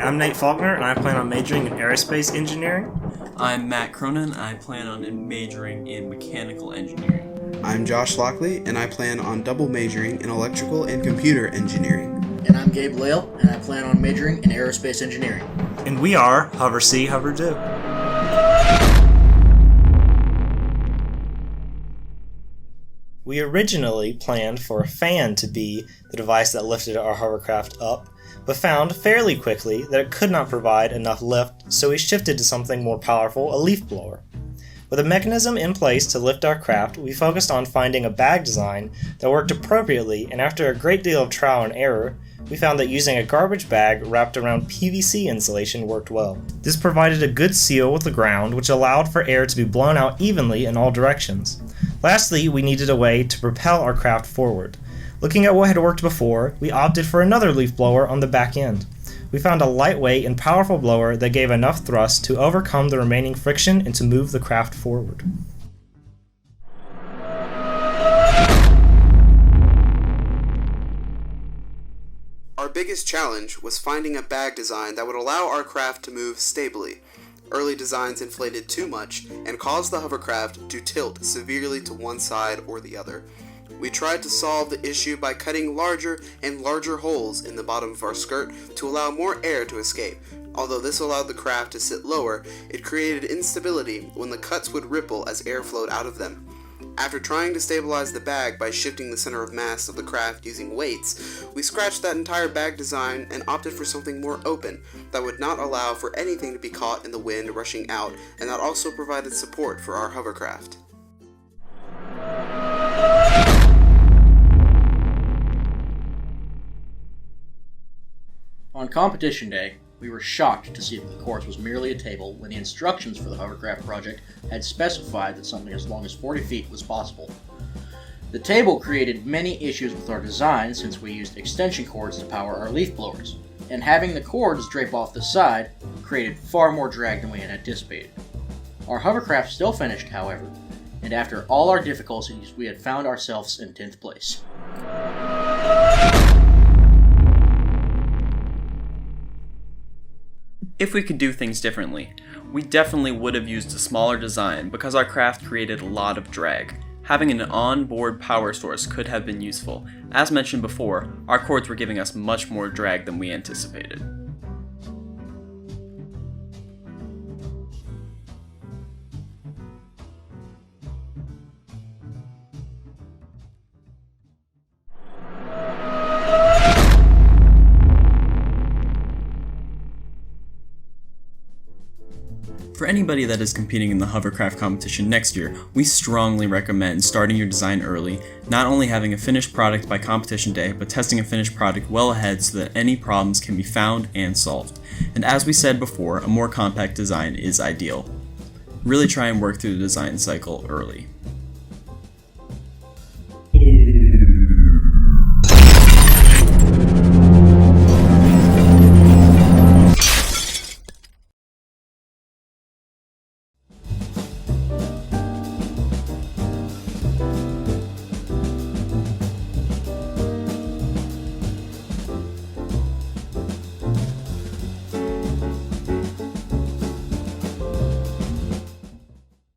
I'm Nate Faulkner, and I plan on majoring in aerospace engineering. I'm Matt Cronin, and I plan on majoring in mechanical engineering. I'm Josh Lockley, and I plan on double majoring in electrical and computer engineering. And I'm Gabe Lale, and I plan on majoring in aerospace engineering. And we are Hover See, Hover Do. We originally planned for a fan to be the device that lifted our hovercraft up, but found fairly quickly that it could not provide enough lift, so we shifted to something more powerful, a leaf blower. With a mechanism in place to lift our craft, we focused on finding a bag design that worked appropriately, and after a great deal of trial and error, we found that using a garbage bag wrapped around PVC insulation worked well. This provided a good seal with the ground, which allowed for air to be blown out evenly in all directions. Lastly, we needed a way to propel our craft forward. Looking at what had worked before, we opted for another leaf blower on the back end. We found a lightweight and powerful blower that gave enough thrust to overcome the remaining friction and to move the craft forward. Our biggest challenge was finding a bag design that would allow our craft to move stably. Early designs inflated too much and caused the hovercraft to tilt severely to one side or the other. We tried to solve the issue by cutting larger and larger holes in the bottom of our skirt to allow more air to escape. Although this allowed the craft to sit lower, it created instability when the cuts would ripple as air flowed out of them. After trying to stabilize the bag by shifting the center of mass of the craft using weights, we scratched that entire bag design and opted for something more open that would not allow for anything to be caught in the wind rushing out, and that also provided support for our hovercraft. On competition day, we were shocked to see that the course was merely a table when the instructions for the hovercraft project had specified that something as long as 40 feet was possible. The table created many issues with our design since we used extension cords to power our leaf blowers, and having the cords drape off the side created far more drag than we had anticipated. Our hovercraft still finished, however, and after all our difficulties, we had found ourselves in 10th place. If we could do things differently, we definitely would have used a smaller design because our craft created a lot of drag. Having an on-board power source could have been useful. As mentioned before, our cords were giving us much more drag than we anticipated. For anybody that is competing in the hovercraft competition next year, we strongly recommend starting your design early, not only having a finished product by competition day, but testing a finished product well ahead so that any problems can be found and solved. And as we said before, a more compact design is ideal. Really try and work through the design cycle early.